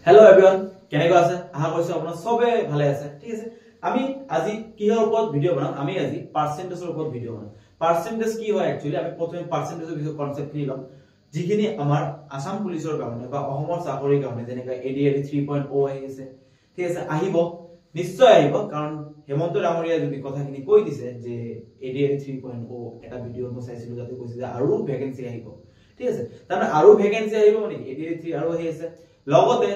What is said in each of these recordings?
Hello everyone, কেনেকৈ আছে আশা কৰিছো আপোনালোক সবে ভালে আছে ঠিক আছে আমি আজি কিহৰ ওপৰত ভিডিও বনাম আমি আজি পাৰ্সেন্টেজৰ ওপৰত ভিডিও বনাম পাৰ্সেন্টেজ কি হয় একচুয়ালি আমি প্ৰথমে পাৰ্সেন্টেজৰ বিষয়ে কনসেপ্ট খিনি লম যিখিনি আমাৰ আসাম পুলিচৰ কাৰণে বা অসমৰ চাকৰিৰ কাৰণে যেনেকৈ ADAD 3.0 আহিছে ঠিক আছে আহিব নিশ্চয় আহিব কাৰণ হেমন্ত ডাঙৰীয়া যদি কথাখিনি কৈ দিছে যে ADAD 3.0 এটা ভিডিও মই চাইছিলো যাতে কৈছে যে আৰু ভ্যাকেন্সি আহিব ঠিক আছে তাৰমানে আৰু ভ্যাকেন্সি আহিব মানে ADAD 3 আৰু আহি আছে লগতে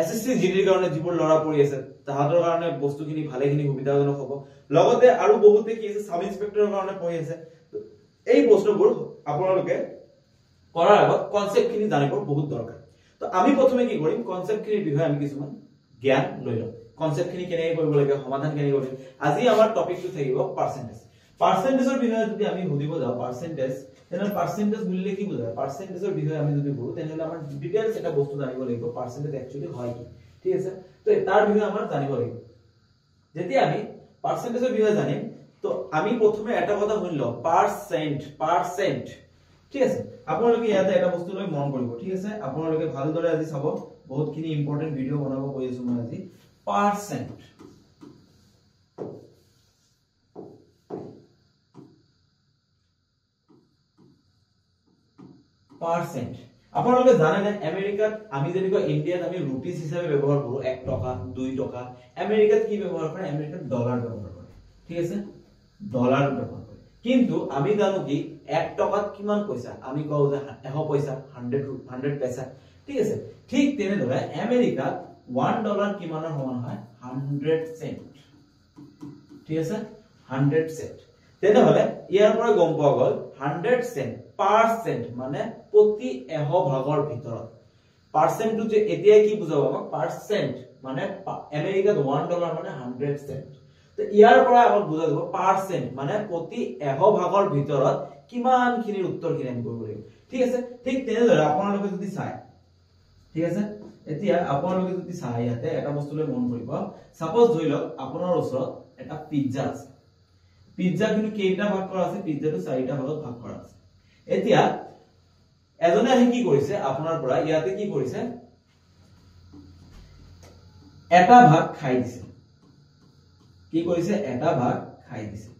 SSC জিডিৰ কাৰণে যিবোৰ লৰা পৰি আছে তাহাঁতৰ কাৰণে বস্তুখিনি ভালেখিনি সুবিধাজনক হ'ব লগতে আৰু বহুতে কি আছে সাব ইন্সপেক্টৰৰ কাৰণে পৰি আছে এই বস্তুবোৰ আপোনালোকে কৰাৰ আগত কনসেপ্টখিনি জানিব বহুত দৰকাৰ তো আমি প্ৰথমে কি কৰিম কনসেপ্টখিনিৰ বিষয়ে আমি কিছুমান জ্ঞান লৈ লম কনসেপ্টখিনি কেনেকৈ কৰিব লাগে সমাধান কেনেকৈ কৰিম আজি আমাৰ টপিকটো থাকিব পাৰ্সেন্টেজ পাৰ্সেন্টেজৰ বিষয়ে যদি আমি বুজিব যাও পাৰ্সেন্টেজ তেনে পাৰ্সেন্টেজ বুলিলে কি বুজায় পাৰ্সেন্টেজৰ বিষয়ে আমি যদি বুজো তেনে আমাৰ ডিটেইলস এটা বস্তু জানিব লাগিব পাৰ্সেন্টেজ একচুয়ালি হয় কি ঠিক আছে তো তাৰ বিষয়ে আমাৰ জানিব লাগিব যেতিয়া আমি পাৰ্সেন্টেজৰ বিষয়ে জানিম তো আমি প্ৰথমে এটা কথা শুনিলো পাৰ্সেন্ট ঠিক আছে আপোনালোকে ইয়াতে এটা বস্তু লৈ মন কৰিব ঠিক আছে আপোনালোকে ভালদৰে আজি চাব বহুতখিনি ইম্পৰ্টেন্ট ভিডিও বনাব গৈ আছো মই আজি পাৰ্সেন্ট পাৰ্সেন্ট আপোনালোকে জানে না আমেৰিকাত আমি যেনেকৈ ইন্ডিয়াত আমি ৰুপিস হিচাপে ব্যৱহাৰ কৰো 1 টকা 2 টকা আমেৰিকাত কি ব্যৱহাৰ কৰে আমেৰিকাত ডলাৰ ব্যৱহাৰ কৰে ঠিক আছে ডলাৰ ব্যৱহাৰ কৰে কিন্তু আমি জানো কি 1 টকাত কিমান পইচা আমি কও যে 100 পইচা 100 পইচা ঠিক আছে ঠিক তেনেদৰে আমেৰিকাত $1 কিমানৰ সমান হয় 100 সেন্ট ঠিক আছে 100 সেন্ট তেনেহলে ইয়াৰ পৰা গম পোৱা গল 100 সেন্ট পাৰ্সেন্ট মানে প্ৰতি 100 ভাগৰ ভিতৰত পাৰ্সেন্টটো যে এতিয়া কি বুজাব আমাক পাৰ্সেন্ট মানে আমেৰিকাত $1 মানে 100 সেন্ট তো ইয়াৰ পৰা আমাক বুজা যাব পাৰ্সেন্ট মানে প্ৰতি 100 ভাগৰ ভিতৰত কিমান খিনিৰ উত্তৰ খিনি আমি কৰিব লাগিব ঠিক আছে ঠিক তেনেদৰে আপোনালোকে যদি চাই ঠিক আছে এতিয়া আপোনালোকে যদি চাই ইয়াতে এটা বস্তুলৈ মন কৰিব সাপোজ ধৰি লওক আপোনাৰ ওচৰত এটা পিজ্জা আছে পিজ্জা কিন্তু কেইটা ভাগ কৰা আছে পিজ্জাটো 4টা ভাগত ভাগ কৰা আছে এতিয়া এজনে আহি কি কৰিছে আপোনাৰ পৰা ইয়াতে কি কৰিছে এটা ভাগ খাই দিছে কি কৰিছে এটা ভাগ খাই দিছে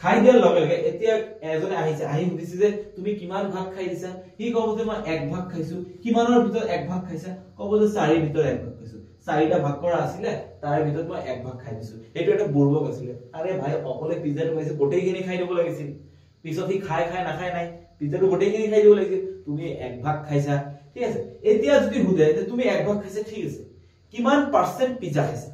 খাই দিয়াৰ লগে লগে এতিয়া এজনে আহিছে আহি সুধিছে যে তুমি কিমান ভাগ খাই দিছা কি কব যে মই এক ভাগ খাইছো কিমানৰ ভিতৰত এক ভাগ খাইছা কব যে 4 ভিতৰত এক ভাগ খাইছো 4টা ভাগ কৰা আছিল তাৰ ভিতৰত মই এক ভাগ খাই দিছো এটো এটা বুৰ্বক আছিল আৰে ভাই অকলে পিজ্জাটো খাইছে গোটেইখিনি খাই দিব লাগিছিল পিছত হি খাই নাখায় নাই পিজ্জাটো গোটেইখিনি খাই দিব লাগিছিল তুমি এক ভাগ খাইছা ঠিক আছে এতিয়া যদি হুদে যে তুমি এক ভাগ খাইছা ঠিক আছে কিমান পার্সেন্ট পিজ্জা খাইছা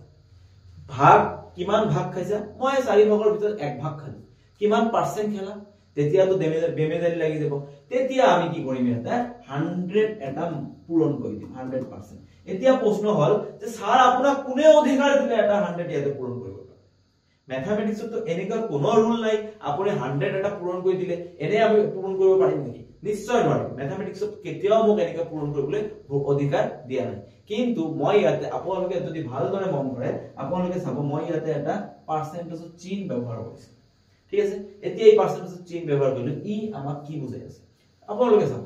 ভাগ কিমান ভাগ খাইছা মই 4 ভাগৰ ভিতৰত এক ভাগ খালো কিমান পাৰ্সেন্ট খেলা তেতিয়া তো বেমেজালি লাগি যাব তেতিয়া আমি কি কৰিম এটা 100 এটা পূৰণ কৰি দিম 100% এতিয়া প্ৰশ্ন হল যে স্যাৰ আপোনাক কোনে অধিকাৰ দিলে এটা 100 ইয়াতে পূৰণ কৰিব ম্যাথমেটিক্সত তো এনেকা কোনো ৰুল নাই আপুনি 100 এটা পূৰণ কৰি দিলে এনে আমি পূৰণ কৰিব পাৰিম নেকি নিশ্চয় নোৱাৰিম ম্যাথমেটিক্সত কেতিয়াও মোক এনেকা পূৰণ কৰিবলৈ অধিকাৰ দিয়া নাই কিন্তু মই ইয়াতে আপোনালোকে যদি ভালদৰে মন কৰে আপোনালোকে চাব মই ইয়াতে এটা পাৰ্সেন্টেজৰ চিহ্ন ব্যৱহাৰ কৰিছো ঠিক আছে এতিয়া এই পাৰ্সেন্টেজৰ চিহ্ন ব্যৱহাৰ কৰিলো ই আমাক কি বুজাই আছে আপোনালোকে চাব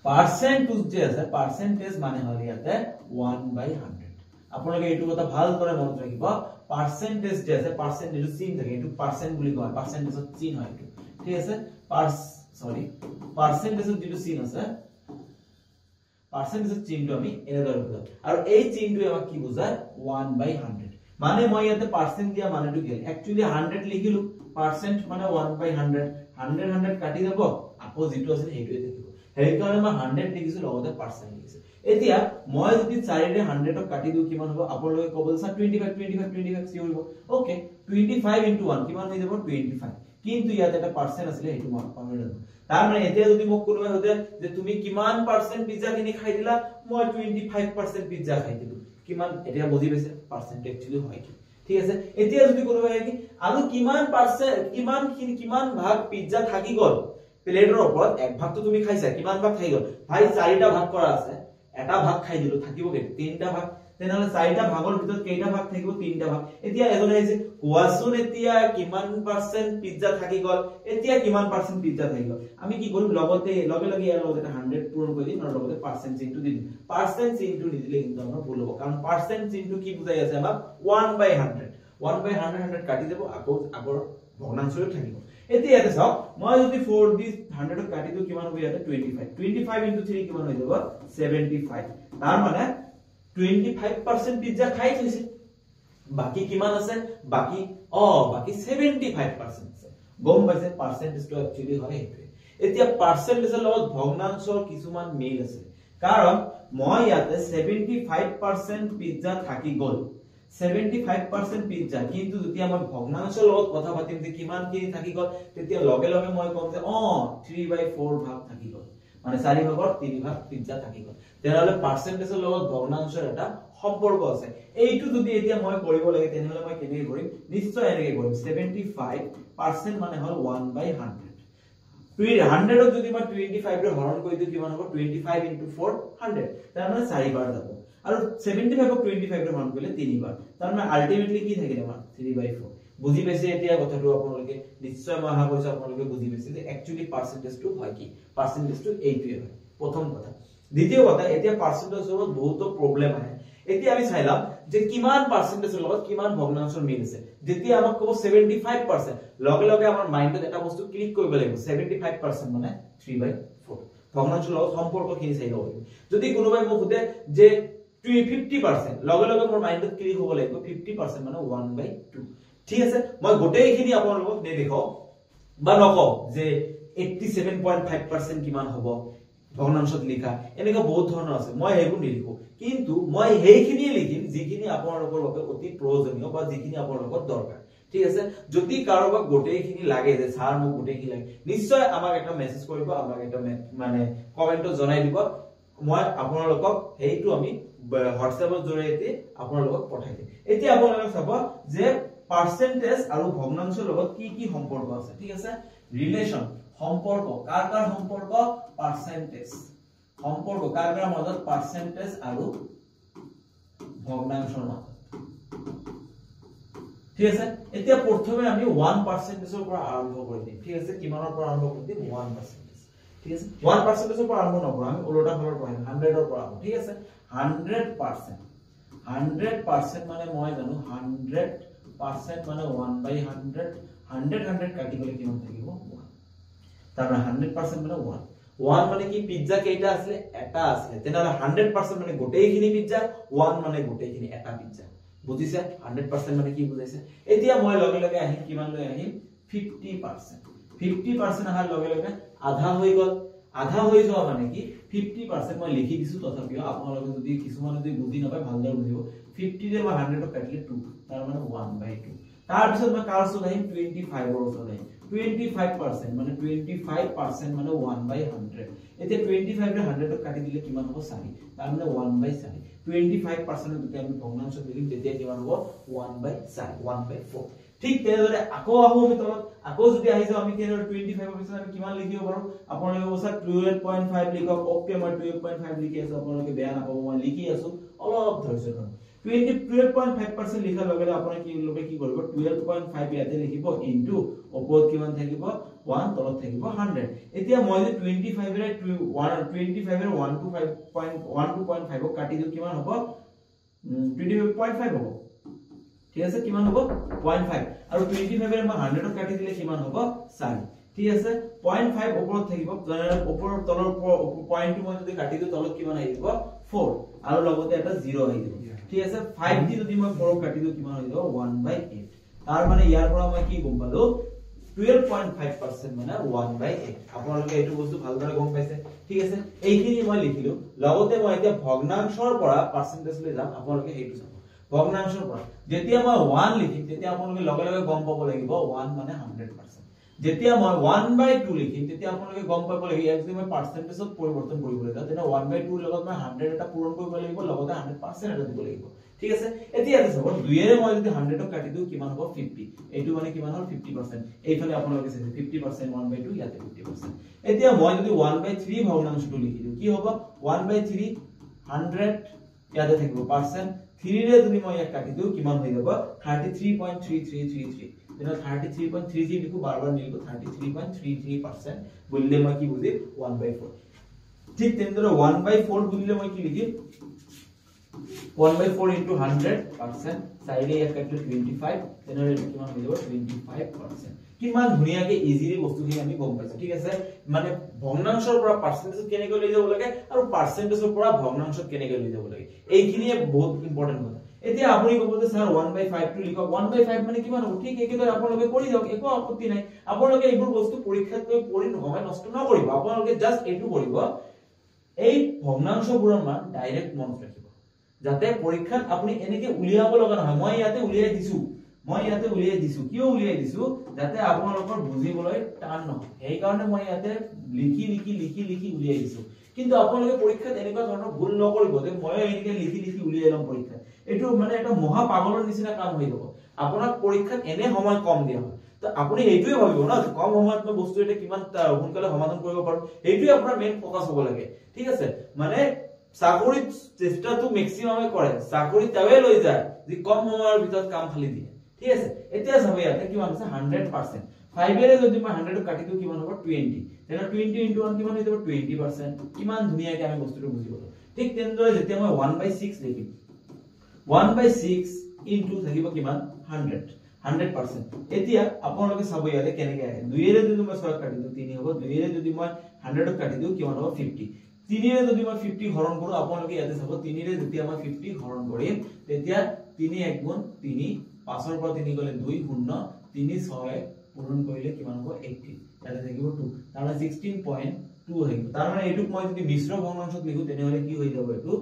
পার্সেন্টেজ যে আছে পার্সেন্টেজ মানে হল ইয়াতে 1/100 আপোনালোকে এইটো কথা ভালদৰে মনত ৰাখিব পাৰ্সেন্টেজ যে আছে পাৰ্সেন্টেজৰ চিহ্ন থাকে এটো পাৰ্সেন্ট বুলি কয় পাৰ্সেন্টেজৰ চিহ্ন হয় এটো ঠিক আছে পাৰ্সেন্টেজৰ যেটো চিহ্ন আছে পাৰ্সেন্টেজৰ চিহ্নটো আমি এনেদৰে বুজাম আৰু এই চিহ্নটো আমাক কি বুজায় 1/100 মানে মই ইয়াতে পার্সেন্ট দিয়া মানেটো কি একচুয়ালি 100 লিখিলো পার্সেন্ট মানে 1/100 100 কাটি যাব আকৌ যেটো আছে হেইটোৱে থাকিব হেইকাৰণে মই 100 লিখিছো লগতে পাৰ্সেন্ট লিখিছো এতিয়া মই যদি 4 ৰে 100 ক কাটি দিও কিমান হ'ব আপোনালোকে ক'ব স্যাৰ 25 কি হ'ব ওকে 25 * 1 কিমান হৈ যাব 25 কিন্তু ইয়াতে এটা পার্সেন্ট আছিল হেতু মই পাহৰি গলো তাৰ মানে এতিয়া যদি মোক কোনোবা হতে যে তুমি কিমান পার্সেন্ট পিজ্জা কিনি খাই দিলা মই 25% পিজ্জা খাই দিলো কিমান এতিয়া বুজি পাইছে পার্সেন্ট একচুয়ালি হয় কি ঠিক আছে এতিয়া যদি কোনোবা কি আৰু কিমান পাৰ্সেন্ট কিমান ভাগ পিজ্জা থাকি গল প্লেটৰ ওপৰত এক ভাগটো তুমি খাইছা কিমান ভাগ থাকি গল ভাই 4টা ভাগ কৰা আছে এটা ভাগ খাই দিলো থাকিব কি 3টা ভাগ তেনেহলে চাৰিটা ভাগৰ ভিতৰত কেইটা ভাগ থাকিব তিনিটা ভাগ এতিয়া এজনে আহিছে কোৱাচোন এতিয়া কিমান পাৰ্চেন্ট পিজ্জা থাকি গল এতিয়া কিমান পাৰ্চেন্ট পিজ্জা থাকি গল আমি কি কৰিম লগতে লগে লগে ইয়াৰ লগতে 100 পূৰণ কৰি দিম আৰু লগতে পাৰ্চেন্ট চিহ্নটো দি দিম পাৰ্চেন্ট চিহ্নটো নিদিলে কিন্তু আমাৰ ভুল হ'ব কাৰণ পাৰ্চেন্ট চিহ্নটো কি বুজাই আছে আমাক 1/100 1/100 কাটি দেব আকৌ আগৰ ভগ্নাংশটো থাকিব এতিয়া ইয়াতে চাওক মই যদি 4 দি 100 ক কাটি দিও কিমান হ'ব ইয়াতে 25 into 3 কিমান হৈ যাব 75 তাৰ মানে 25% পিজ্জা খাই থৈছে বাকি কিমান আছে বাকি 75% আছে গম পাইছে পার্সেন্টেজটো একচুয়ালি হয় এইটো এতিয়া পাৰ্সেন্টেজৰ লগত ভগ্নাংশৰ কিছুমান মিল আছে কাৰণ মই ইয়াতে 75% পিজ্জা থাকি গল 75% পিজ্জা কিন্তু যদি আমাৰ ভগ্নাংশৰ লগত কথা পাতিম যে কিমান কি থাকি গল তেতিয়া লগে লগে মই কম যে 3/4 ভাগ থাকি গল মানে 4 ভাগৰ 3 ভাগ পিজ্জা থাকি গল তেনেহলে পাৰ্সেন্টেজৰ লগত ভগ্নাংশৰ এটা সম্পৰ্ক আছে এইটো যদি এতিয়া মই কৰিব লাগে তেনেহলে মই কেনেকৈ কৰিম নিশ্চয় এনেকৈ কৰিম 75% মানে হল 1/100 100 ক যদি মই 25 ৰে হৰণ কৰি দিও কিমান হ'ব 25 into 4 100 তাৰ মানে 4 বাৰ যাব আৰু 75 ক 25 ৰে হৰণ কৰিলে 3 বাৰ তাৰ মানে আলটিমেটলি কি থাকিলে আমাৰ 3/4 বুজি পাইছে এতিয়া কথাটো আপোনালোকে নিশ্চয় মই আশা কৰিছো আপোনালোকে বুজি পাইছে যে একচুয়ালি পাৰ্সেন্টেজটো হয় কি পাৰ্সেন্টেজটো এইটোৱে হয় প্ৰথম কথা দ্বিতীয় কথা এতিয়া পাৰ্সেন্টেজৰ লগত বহুত প্ৰবলেম আহে এতিয়া আমি চাইলাম যে কিমান পাৰ্সেন্টেজৰ লগত কিমান ভগ্নাংশৰ মিল আছে যেতিয়া আমাক কব 75% লগে লগে আমাৰ মাইন্ডত এটা বস্তু ক্লিক কৰিব লাগিব 75% মানে 3/4 ভগ্নাংশৰ লগত সম্পৰ্কখিনি চাই লব লাগিব যদি কোনোবাই মোক সুধে যে 50% লগে লগে মোৰ মাইন্ডত ক্লিক হ'ব লাগিব 50% মানে 1/2 ঠিক আছে মই গোটেইখিনি আপোনালোকক দেখাও বা নকও যে 87.5% কিমান হ'ব ভগ্নাংশত লিখা এনেকা বহুত ধৰণৰ আছে মই হেইবোৰ নিলিখো কিন্তু মই হেইখিনি লিখিম যিখিনি আপোনালোকৰ বাবে অতি প্ৰয়োজনীয় বা যিখিনি আপোনালোকৰ দৰকাৰ ঠিক আছে যদি কাৰোবাক গোটেইখিনি লাগে যে স্যাৰ মোক গোটেইখিনি লাগে নিশ্চয় আমাক এটা মেসেজ কৰিব আমাক এটা মানে কমেন্টত জনাই দিব মই আপোনালোকক হেইটো আমি হোৱাটছএপৰ জৰিয়তে আপোনালোকক পঠাই দিম এতিয়া আপোনালোকে চাব যে পাৰ্সেন্টেজ আৰু ভগ্নাংশৰ লগত কি কি সম্পৰ্ক আছে ঠিক আছে ৰিলেশন সম্পৰ্ক কাৰ কাৰ সম্পৰ্ক পাৰ্সেন্টেজ সম্পৰ্ক কাৰ কাৰ মাজত পাৰ্সেন্টেজ আৰু ভগ্নাংশৰ মাজত ঠিক আছে এতিয়া প্ৰথমে আমি 1%ৰ পৰা আৰম্ভ কৰিম ঠিক আছে কিমানৰ পৰা আৰম্ভ কৰিম 1% ঠিক আছে 1%ৰ পৰা আৰম্ভ নকৰো আমি ওলোটা ফালৰ পৰা 100ৰ পৰা ঠিক আছে 100% মানে মই জানো 100% মানে 1/100 100 কাটি গলে কিমান থাকিব 1 তাৰ মানে 100% মানে 1 মানে কি পিজ্জা কেইটা আছে এটা আছে তেনেহলে 100% মানে গোটেইখিনি পিজ্জা 1 মানে গোটেইখিনি এটা পিজ্জা বুজিছে 100% মানে কি বুজাইছে এতিয়া মই লগে লগে আহিম কিমান লৈ আহিম 50% আহাৰ লগে লগে আধা হৈ গল আধা হৈ যোৱা মানে কি 50% মই লিখি দিছো তথাপিও আপোনালোকে যদি কিছুমান যদি বুজি নাপায় ভালদৰে বুজিব 50 ৰে মই 100 ক কাটিলে 2 তাৰ মানে 1/2 তাৰ পিছত মই কাৰছত আহিম 25 ৰ ওচৰত আহিম 25% মানে 25% মানে 1/100 এতিয়া 25 ৰে 100 ক কাটি দিলে কিমান হ'ব 4 তাৰ মানে 1/4 25% যদি আমি ভগ্নাংশ লিখিম তেতিয়া কিমান হ'ব 1/4 1/4 ঠিক তেনেদৰে আকৌ আহো আমি তলত আকৌ যদি আহি যাও আমি কেনেদৰে 25% আমি কিমান লিখিব পাৰো আপোনালোকে কৈছা 12.5 লিখক ওকে মই 12.5 লিখি আছো আপোনালোকে বেয়া নাপাব মই লিখি আছো অলপ ধৈৰ্য্য ধৰক 12.5% লিখাৰ লগে লগে আপুনি কি কৰিব 12.5 ইয়াতে লিখিব ইনটু ওপৰত কিমান থাকিব 1 তলত থাকিব 100 এতিয়া মই যে 25 ৰে 1.5 ক কাটি দিও কিমান হ'ব 25.5 হ'ব ঠিক আছে কিমান হ'ব 0.5 আৰু 25 ৰে মই 100 ক কাটি দিলে কিমান হ'ব 4 ঠিক আছে 0.5 ওপৰত থাকিব ওপৰৰ তলৰ পইণ্টটো মই যদি কাটি দিও তলত কিমান আহিব 4 আৰু লগতে এটা 0 আহিব ঠিক আছে 5 দি যদি মই 4 কাটি দিও কিমান হৈ যাব 1/8 তাৰ মানে ইয়াৰ পৰা মই কি গম পালো 12.5% মানে 1/8 আপোনালোকে এইটো বস্তু ভালদৰে গম পাইছে ঠিক আছে এইখিনি মই লিখিলো লগতে মই এতিয়া ভগ্নাংশৰ পৰা পাৰ্সেন্টেজ লৈ যাম আপোনালোকে এইটো চাব ভগ্নাংশৰ পৰা যেতিয়া মই 1 লিখিম তেতিয়া আপোনালোকে লগে লগে গম পাব লাগিব 1 মানে 100% যেতিয়া মই 1/2 লিখিম তেতিয়া আপোনালোকে গম পাব লাগিব যদি মই পার্সেন্টেজত পৰিৱৰ্তন কৰিবলৈ যাওঁ তেনে 1/2 লগত মই 100 এটা পূৰণ কৰিব লাগিব লগতে 100% এটা দিব লাগিব ঠিক আছে এতিয়া চাব 2 এৰে মই যদি 100 ক কাটি দিও কিমান হ'ব 50 এইটো মানে কিমান হ'ল 50% এইফালে আপোনালোকে চাইছে 50% 1/2 ইয়াতে 50% এতিয়া মই যদি 1/3 ভগ্নাংশটো লিখি দিও কি হ'ব 1/3 100 ইয়াতে থাকিব পার্সেন্ট 3 ৰে যদি মই ইয়াক কাটি দিও কিমান হৈ যাব 33.3333 তেনে 33.33 লিখো বাৰবাৰ লিখো 33.33% বুলিলে মই কি বুজি 1/4 ঠিক তেনেদৰে 1/4 বুলিলে মই কি লিখিম 1/4 into 100% সাইডে ইয়াক কাটিলে 25 তেনে কিমান হৈ যাব 25% কিমান ধুনিয়াকে ইজিলি বস্তুখিনি আমি গম পাইছো ঠিক আছে মানে ভগ্নাংশৰ পৰা পাৰ্সেন্টেজ কেনেকৈ লৈ যাব লাগে আৰু পাৰ্সেন্টেজৰ পৰা ভগ্নাংশত কেনেকৈ লৈ যাব লাগে এইখিনিয়ে বহুত ইম্পৰ্টেন্ট কথা এতিয়া আপুনি ক'ব যে স্যাৰ 1/5 টো লিখক 1/5 মানে কিমান হ'ব ঠিক একেদৰে আপোনালোকে কৰি যাওক একো আপত্তি নাই আপোনালোকে এইবোৰ বস্তু পৰীক্ষাত গৈ পঢ়ি নহয় নষ্ট নকৰিব আপোনালোকে জাস্ট এইটো কৰিব এই ভগ্নাংশবোৰৰ মান ডাইৰেক্ট মনত ৰাখিব যাতে পৰীক্ষাত আপুনি এনেকে উলিয়াব লগা নহয় মই ইয়াতে উলিয়াই দিছো কিয় উলিয়াই দিছো যাতে আপোনালোকৰ বুজিবলৈ টান নহয় এই কাৰণে মই ইয়াতে লিখি উলিয়াই দিছো কিন্তু আপোনালোকে পৰীক্ষাত এনেকুৱা ধৰণৰ ভুল নকৰিব যে মই এনেকে লিখি উলিয়াই লম পৰীক্ষাত এটো মানে এটা মহা পাগলৰ নিচিনা কাম হৈ যাব আপোনাক পৰীক্ষাত এনে সময় কম দিয়া হয় তো আপুনি এইটোৱে ভাবিব না কম সময়ত মই বস্তু এটা কিমান সোনকালে সমাধান কৰিব পাৰো এইটোৱে আপোনাৰ মেইন ফোকাস হ'ব লাগে ঠিক আছে মানে চাকৰি চেষ্টাটো ম্যাক্সিমামে কৰে চাকৰি তাৱে লৈ যায় যে কম সময়ৰ ভিতৰত কাম খালি দিয়ে ঠিক আছে এতিয়া চাব ইয়াতে কিমান আছে 100% 5 এৰে যদি মই 100 কাটি দিও কিমান হ'ব 20 তেনে 20 into 1 কিমান হৈ যাব 20% কিমান ধুনিয়াকে আমি বস্তুটো বুজি পালো ঠিক তেনেদৰে যেতিয়া মই 1/6 লিখিম 1/6 into থাকিব কিমান 100% এতিয়া আপোনালোকে চাব ইয়াতে কেনেকৈ আহে 2 এৰে যদি মই 6 কাটি দিও 3 হ'ব 2 এৰে যদি মই 100 কাটি দিও কিমান হ'ব 50 3 এৰে যদি মই 50 হৰণ কৰো আপোনালোকে ইয়াতে চাব 3 এৰে যেতিয়া মই 50 হৰণ কৰিম তেতিয়া 3 1 গুণ 3 5 ৰ পৰা 3 গলে 2 0 3 6 পূৰণ কৰিলে কিমান হ'ব 80 তাতে থাকিব 2 তাৰ 16.2 হৈ গ'ল তাৰ মানে এইটোক মই যদি মিশ্ৰ ভগ্নাংশত লিখো তেনেহলে কি হৈ যাব এইটো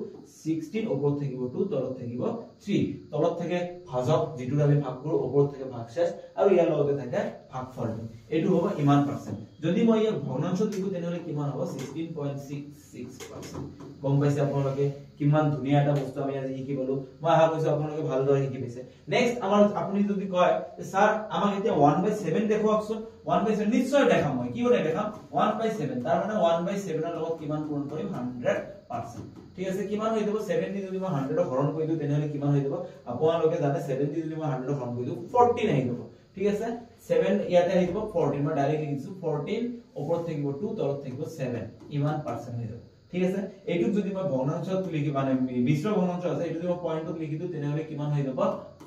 16 ওপৰত থাকিব 2 তলত থাকিব 3 তলত থাকে ভাজক যেটো আমি ভাগ কৰো ওপৰত থাকে ভাগশেষ আৰু ইয়াৰ লগতে থাকে ভাগফল এইটো হ'ব ইমান পার্সেন্ট যদি মই ইয়াক ভগ্নাংশত লিখো তেনেহলে কিমান হ'ব 16.66% গম পাইছে আপোনালোকে কিমান ধুনিয়া এটা বস্তু আমি আজি শিকি গলো মই আশা কৰিছো আপোনালোকে ভালদৰে শিকি পাইছে নেক্সট আমাৰ আপুনি যদি কয় স্যাৰ আমাক এতিয়া 1/7 দেখুৱাকচোন 1/7 নিশ্চয় দেখাম মই কি কৰে দেখাম 1/7 তাৰ মানে 1/7 ৰ লগত কিমান পূৰণ কৰিম 100% ঠিক আছে কিমান হৈ যাব 70 যদি মই 100 ৰ হৰণ কৰি দিও তেনেহলে কিমান হৈ যাব আপোনালোকে জানে 70 যদি মই 100 ৰ হৰণ কৰি দিও 14 আহি যাব ঠিক আছে 7 ইয়াতে আহি যাব 14 মই ডাইৰেক্ট লিখিছো 14 ওপৰত থাকিব 2 তলত থাকিব 7 ইমান পার্সেন্ট হৈ যাব ঠিক আছে এইটো যদি মই ভগ্নাংশত লিখি মানে মিশ্ৰ ভগ্নাংশ আছে এইটো যদি মই পয়েন্টত লিখি দিও তেনেহলে কিমান হৈ যাব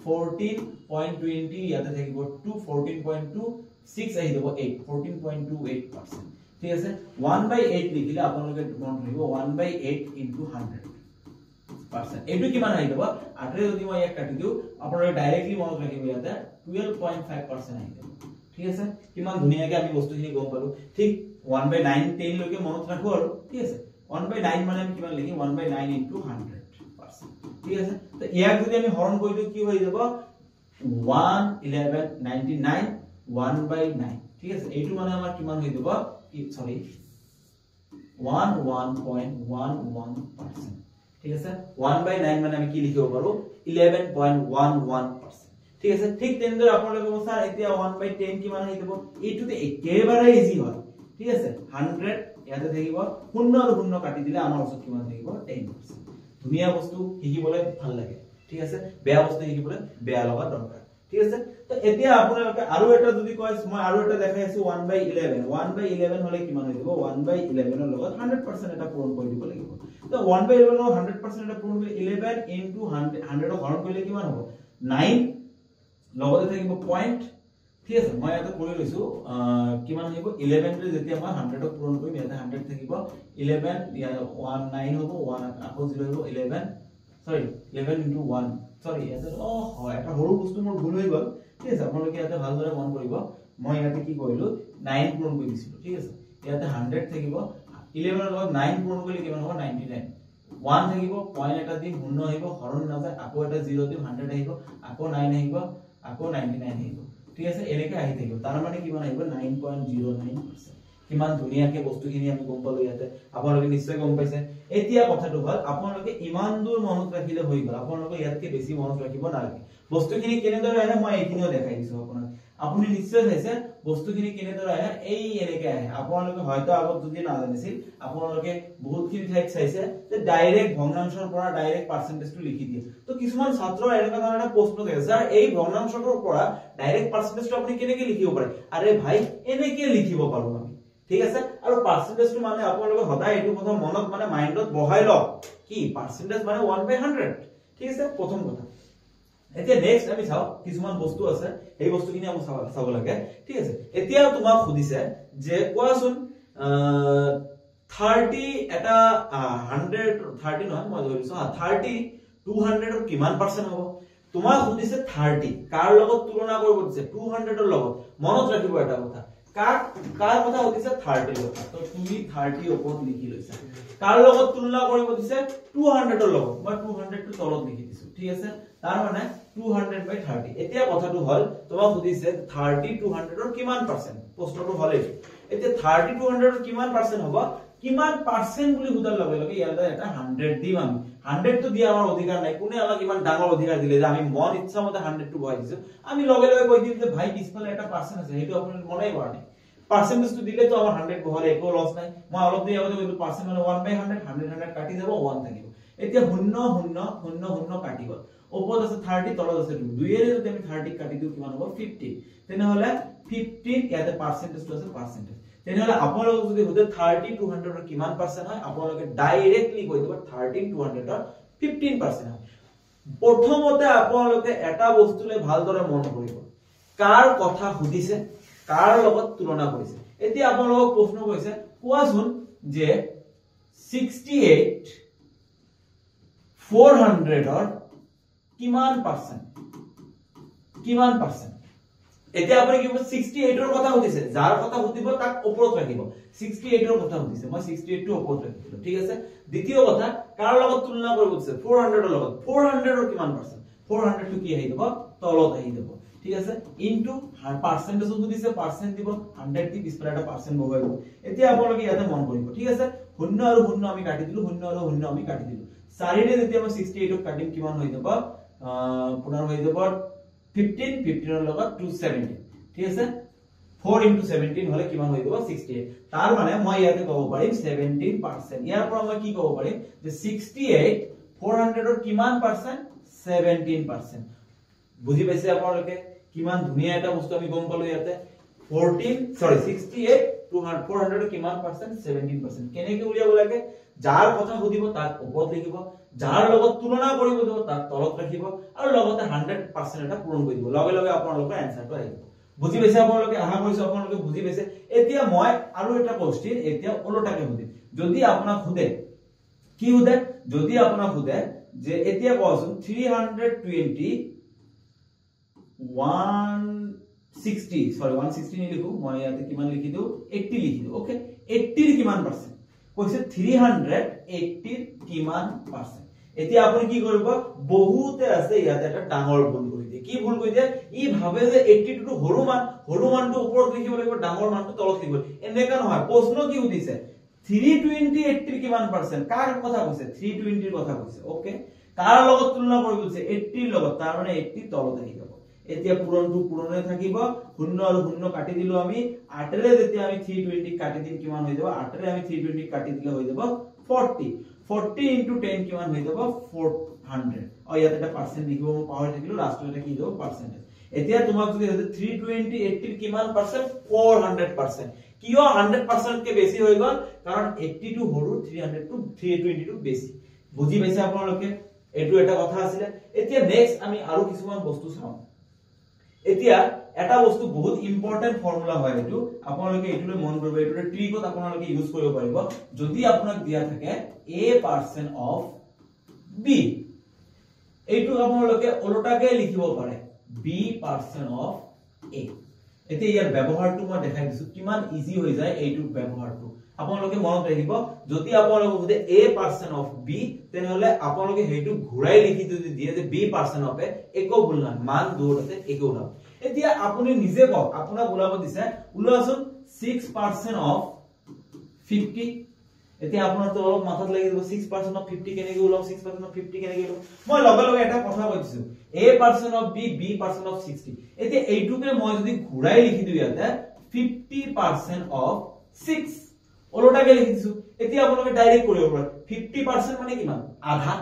14.20 ইয়াতে থাকিব 2 14.26 আহি যাব 8 14.28% ঠিক আছে 1/8 লিখিলে আপোনালোকে মনত ৰাখিব 1/8 into 100% এইটো কিমান আহি যাব 8 ৰে যদি মই ইয়াক কাটি দিও আপোনালোকে ডাইৰেক্টলি মনত ৰাখিব ইয়াতে 12.5% আহি যাব ঠিক আছে কিমান ধুনিয়াকে আমি বস্তুখিনি গম পালো ঠিক 1/9 10 লৈকে মনত ৰাখো আৰু ঠিক আছে 1/9 মানে আমি কিমান লিখিম 1/9 into 100% ঠিক আছে তো ইয়াক যদি আমি হৰণ কৰি দিও কি হৈ যাব 11199 1/9 ঠিক আছে এইটো মানে আমাৰ কিমান হৈ যাব সরি 11.11% ঠিক আছে 1/9 মানে আমি কি লিখিব পাৰো 11.11% ঠিক আছে ঠিক তেনেদৰে আপোনালোকে কব স্যাৰ এতিয়া 1/10 কিমান হৈ যাব এইটোতে একেবাৰে ইজি হয় ঠিক আছে 100 ইয়াতে থাকিব 0 আৰু 0 কাটি দিলে আমাৰ ওচৰত কিমান থাকিব 10% ধুনিয়া বস্তু শিকিবলৈ ভাল লাগে ঠিক আছে বেয়া বস্তু শিকিবলৈ বেয়া লগা দৰকাৰ ঠিক আছে তো এতিয়া আপোনালোকে আৰু এটা যদি কয় মই আৰু এটা দেখাই আছো 1/11 হলে কিমান হৈ যাব 1/11 ৰ লগত 100% এটা পূৰণ কৰি দিব লাগিব তো 1/11 ৰ 100% এটা পূৰণ কৰি 11 into 100 ৰ হৰণ কৰিলে কিমান হ'ব 9 লগতে থাকিব পয়েন্ট ঠিক আছে মই এটা কৰি লৈছো কিমান হ'ব 11 ৰে যেতিয়া মই 100 ক পূৰণ কৰিম ইয়াতে 100 থাকিব 11 9 হ'ব 1 আকৌ 0 হ'ব 11 সরি 11 into 1 সরি এটা হয় এটা সৰু বস্তু মোৰ ভুল হৈ গল ঠিক আছে আপোনালোকে ইয়াতে ভালদৰে মন কৰিব মই ইয়াতে কি কৰিলো 9 পূৰণ কৰি দিছিলো ঠিক আছে ইয়াতে 100 থাকিব 11 ৰ লগত 9 পূৰণ কৰিলে কিমান হ'ব 99 1 থাকিব পয়েন্ট এটা দিম 0 আহিব হৰণ নাযায় আকৌ এটা 0 দিম 100 আহিব আকৌ 9 আহিব আকৌ 99 আহিব ঠিক আছে এনেকে আহি থাকিব তাৰ মানে কিমান আহিব 9.09% কিমান ধুনিয়াকে বস্তুখিনি আমি গম পালো ইয়াতে আপোনালোকে নিশ্চয় গম পাইছে এতিয়া কথাটো হল আপোনালোকে ইমান দূৰ মনত ৰাখিলে হৈ গল আপোনালোকে ইয়াতকে বেছি মনত ৰাখিব নালাগে বস্তুখিনি কেনেদৰে আহে মই এইখিনিও দেখাই দিছো আপোনাক আপুনি নিশ্চয় চাইছে বস্তুখিনি কেনেদৰে আহে এই এনেকে আহে আপোনালোকে হয়তো আগত যদি নাজানিছিল আপোনালোকে বহুতখিনি ঠাইত চাইছে যে ডাইৰেক্ট ভগ্নাংশৰ পৰা ডাইৰেক্ট পাৰ্চেন্টেজটো লিখি দিয়ে তো কিছুমান ছাত্ৰৰ এনেকুৱা ধৰণৰ প্ৰশ্ন থাকে স্যাৰ এই ভগ্নাংশটোৰ পৰা ডাইৰেক্ট পাৰ্চেন্টেজটো আপুনি কেনেকৈ লিখিব পাৰে আৰে ভাই এনেকৈ লিখিব পাৰো আমি ঠিক আছে আৰু পাৰ্চেন্টেজটো মানে আপোনালোকে সদায় এইটো কথা মনত মানে মাইন্ডত বহাই লওক কি পাৰ্চেন্টেজ মানে 1/100 ঠিক আছে প্ৰথম কথা এতিয়া নেক্সট আমি চাও কিছুমান বস্তু আছে এই বস্তুখিনি আমি চাব লাগে ঠিক আছে এতিয়া তোমাক খুদিছে যে কোৱাচোন 30 এটা 130 নহয় মই ধৰিছো 30 200 ৰ কিমান পাৰ্চেন্ট হ'ব তোমাক খুদিছে 30 কাৰ লগত তুলনা কৰিব দিছে 200 ৰ লগত মনত ৰাখিব এটা কথা কাৰ কথা হতিছে 30 কথা তো তুমি 30 ওপৰত লিখি লৈছা কাৰ লগত তুলনা কৰিব দিছে 200 ৰ লগত মই 200 টো তলত লিখি দিছো ঠিক আছে তাৰ মানে 200/30 এতিয়া কথাটো হল তোমাক হতিছে 30 200 ৰ কিমান পাৰ্চেন্ট প্ৰশ্নটো হলে এতিয়া 30 200 ৰ কিমান পাৰ্চেন্ট হ'ব কিমান পাৰ্চেন্ট বুলি হুদাৰ লগে লগে ইয়াতে এটা 100 দিম আমি 100 টো দিয়া আমাৰ অধিকাৰ নাই কোনে আমাক ইমান ডাঙৰ অধিকাৰ দিলে যে আমি মন ইচ্ছা মতে 100 টো বহাই দিছো আমি লগে লগে কৈ দিম যে ভাই পিছফালে এটা পাৰ্চেন্ট আছে হেতু আপুনি মনেই কৰা নাই পার্সেন্টেজ তো দিলে তো আমার 100 বহলে একো লস নাই মই অলপ দিয়ে আগতে কইলো পার্সেন্ট মানে 1/100 100 কাটি যাব 1 থাকিব এতিয়া 0 কাটি গল ওপৰত আছে 30 তলত আছে 2 দুইৰে যদি আমি 30 কাটি দিও কিমান হ'ব 50 তেনেহলে 15 ইয়াতে পার্সেন্টেজটো আছে পার্সেন্টেজ তেনেহলে আপোনালোক যদি হতে 30 200 ৰ কিমান পাৰ্সেন্ট হয় আপোনালোকে ডাইৰেক্টলি কৈ দিব 30 200 ৰ 15% হয় প্ৰথমতে আপোনালোকে এটা বস্তুলে ভালদৰে মন কৰিব কাৰ কথা খুদিছে কাৰ লগত তুলনা কৰিছে এতিয়া আপোনালোকক প্ৰশ্ন কৰিছে কোৱাচোন যে 68 400 ৰ কিমান পাৰ্সেন্ট এতিয়া আপুনি কি 68 ৰ কথা সুধিছে যাৰ কথা সুধিব তাক ওপৰত ৰাখিব 68 ৰ কথা সুধিছে মই 68 টো ওপৰত ৰাখিলো ঠিক আছে দ্বিতীয় কথা কাৰ লগত তুলনা কৰিব দিছে 400 ৰ লগত 400 ৰ কিমান পার্সেন্ট 400 টো কি আহি যাব তলত আহি যাব ঠিক আছে ইনটু পার্সেন্টেজ সুধিছে পার্সেন্ট দিব 100 দি পিছফালে এটা পার্সেন্ট বহাই দিব এতিয়া আপোনালোকে ইয়াতে মন কৰিব ঠিক আছে 0 আৰু 0 আমি কাটি দিলো 0 আৰু 0 আমি কাটি দিলো 4 ৰে যেতিয়া আমি 68 ক কাটিম কিমান হৈ যাব পুনৰ হৈ যাব 15 15 ৰ লগত 270 ঠিক আছে 4 into 17 হলে কিমান হৈ যাব 68 তাৰ মানে মই ইয়াতে ক'ব পাৰিম 17% ইয়াৰ পৰা মই কি ক'ব পাৰিম যে 68 400 ৰ কিমান পার্সেন্ট 17% বুজি পাইছে আপোনালোকে কিমান ধুনিয়া এটা বস্তু আমি গম পালো ইয়াতে 68 400 ৰ কিমান পাৰ্সেন্ট 17% কেনেকৈ উলিয়াব লাগে যাৰ কথা সুধিব তাক ওপৰত লিখিব যাৰ লগত তুলনা কৰিব দিব তাক তলত ৰাখিব আৰু লগতে 100% এটা পূৰণ কৰি দিব লগে লগে আপোনালোকৰ আনসাৰটো আহিব বুজি পাইছে আপোনালোকে আশা কৰিছো আপোনালোকে বুজি পাইছে এতিয়া মই আৰু এটা কোৱেশ্চন এতিয়া ওলটাকে সুধিম যদি আপোনাক সুধে কি সুধে যদি আপোনাক সুধে যে এতিয়া কোৱাচোন 320 160 নিলিখো মই ইয়াতে কিমান লিখি দিও 80 লিখি দিও ওকে 80 ৰ কিমান পাৰ্সেন্ট কৈছে 380 ৰ কিমান পাৰ্সেন্ট এতিয়া আপুনি কি কৰিব বহুতে আছে ইয়াতে এটা ডাঙৰ ভুল কৰি দিয়ে কি ভুল কৰি দিয়ে ই ভাবে যে 82 টো হৰু মানটো ওপৰত লিখিব লাগিব ডাঙৰ মানটো তলত লিখিব এনেকা নহয় প্ৰশ্ন কি সুধিছে 320 80 ৰ কিমান পাৰ্সেন্ট কাৰ কথা কৈছে 320 ৰ কথা কৈছে ওকে কাৰ লগত তুলনা কৰিব কৈছে 80 ৰ লগত তাৰ মানে 80 তলত আহি যাব এতিয়া পূৰণটো পূৰণে থাকিব 0 আৰু 0 কাটি দিলো আমি 8 ৰে যেতিয়া আমি 320 কাটি দিম কিমান হৈ যাব 8 ৰে আমি 320 কাটি দিলে হৈ যাব 40 into 10 কিমান হৈ যাব 400 আৰু ইয়াতে এটা পাৰ্সেন্ট লিখিব মই পাহৰি থাকিলো লাষ্টত এটা কি দিব পাৰ্সেন্টেজ এতিয়া তোমাক যদি 320 80 ৰ কিমান পাৰ্সেন্ট 400% কিয় 100% কে বেছি হৈ গল কাৰণ 80 টো হৰু 300 টো 320 টো বেছি বুজি পাইছে আপোনালোকে এটো এটা কথা আছিল এতিয়া নেক্সট আমি আৰু কিছুমান বস্তু চাম এতিয়া এটা বস্তু বহুত ইম্পৰ্টেন্ট ফৰ্মুলা হয় এটো আপোনালোকে এটোলে মন কৰিব এটোলে ট্ৰিকত আপোনালোকে ইউজ কৰিব পাৰিব যদি আপোনাক দিয়া থাকে a% of b এইটো আপোনালোকে ওলটাকে লিখিব পাৰে b% of a এতিয়া ইয়াৰ ব্যৱহাৰটো মই দেখাই দিছো কিমান ইজি হৈ যায় এইটোৰ ব্যৱহাৰটো আপোনালোকে মনত ৰাখিব যদি আপোনালোকে যদি a% of b তেনেহলে আপোনালোকে হেতু ঘুৰাই লিখি যদি দিয়ে যে b% of a একো ভুল নাই মান দুটাতে একো ওলাব এতিয়া আপুনি নিজে কওক আপোনাক ওলাব দিছে ওলাচোন 6% of 50 এতিয়া আপোনাৰ তো অলপ মাথাত লাগি যাব 6% of 50 কেনেকৈ ওলাব 6% of 50 কেনেকৈ ওলাব মই লগে লগে এটা কথা কৈছো a% of b b% of 60 এতিয়া এইটোকে মই যদি ঘুৰাই লিখি দিও ইয়াতে 50% of 6 ওলোটাকে লিখিছো এতিয়া আপোনালোকে ডাইৰেক্ট কৰিব পাৰে 50% মানে কিমান আধা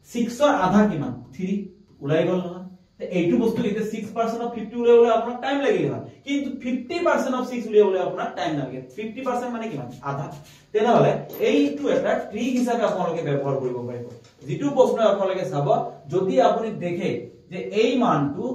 6 ৰ আধা কিমান 3 উলাই গল নহয় তে এইটো বস্তু এতিয়া 6% of 50 উলাইলে আপোনাৰ টাইম লাগিল হয় কিন্তু 50% of 6 উলাইলে আপোনাৰ টাইম লাগে 50% মানে কিমান আধা তেনেহলে এইটো এটা ট্ৰিক হিচাপে আপোনালোকে ব্যৱহাৰ কৰিব পাৰিব যেটো প্ৰশ্ন আপোনালোকে চাব যদি আপুনি দেখে যে এই মানটো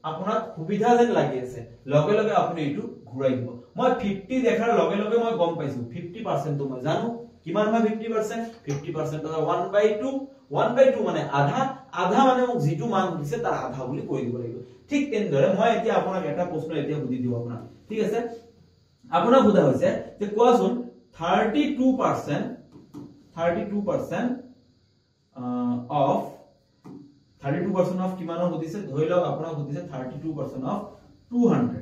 আপোনাক সুবিধা যেন লাগি আছে লগে লগে আপুনি এইটো ঘূৰাই দিব মই 50 দেখাৰ লগে লগে মই গম পাইছো 50% তো মই জানো কিমান হয় 50% 50% হয় 1/2 1/2 মানে আধা আধা মানে মোক যেটো মান দিছে তাৰ আধা বুলি কৈ দিব লাগিব ঠিক তেনেদৰে মই এতিয়া আপোনাক এটা প্ৰশ্ন এতিয়া বুজি দিব আপোনাক ঠিক আছে আপোনাক বুজা হৈছে যে কোৱাচোন 32% of 32% of কিমানৰ বুজিছে ধৰি লওক আপোনাক বুজিছে 32% of 200